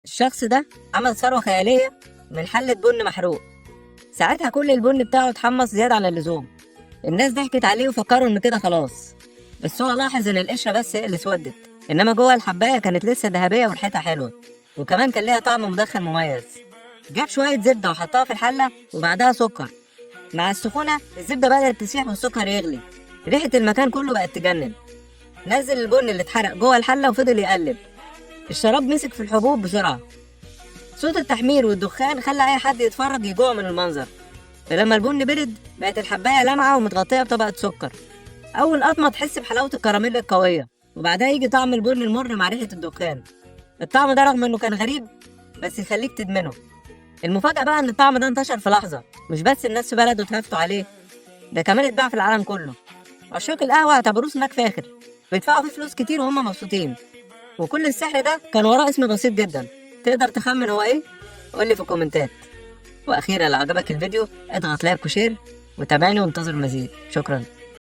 الشخص ده عمل ثروة خيالية من حلة بن محروق. ساعتها كل البن بتاعه اتحمص زيادة عن اللزوم. الناس ضحكت عليه وفكروا إن كده خلاص، بس هو لاحظ إن القشرة بس هي اللي اسودت، إنما جوه الحباية كانت لسه ذهبية وريحتها حلوة، وكمان كان ليها طعم مدخن مميز. جاب شوية زبدة وحطها في الحلة وبعدها سكر. مع السخونة الزبدة بدأت تسيح والسكر يغلي، ريحة المكان كله بقت تجنن. نزل البن اللي اتحرق جوه الحلة وفضل يقلب. الشراب مسك في الحبوب بسرعة. صوت التحمير والدخان خلى أي حد يتفرج يجوع من المنظر. فلما البن برد بقت الحباية لامعة ومتغطية بطبقة سكر. أول قطمة تحس بحلاوة الكراميل القوية، وبعدها يجي طعم البن المر مع ريحة الدخان. الطعم ده رغم إنه كان غريب بس يخليك تدمنه. المفاجأة بقى إن الطعم ده انتشر في لحظة، مش بس الناس في بلده اتهفتوا عليه، ده كمان اتباع في العالم كله. عشاق القهوة اعتبروه سناك فاخر، بيدفعوا فيه فلوس كتير وهم مبسوطين. وكل السحر ده كان وراه اسم بسيط جدا. تقدر تخمن هو ايه؟ قولي في الكومنتات. واخيرا لو عجبك الفيديو اضغط لايك وشير، وتابعني وانتظر المزيد. شكرا.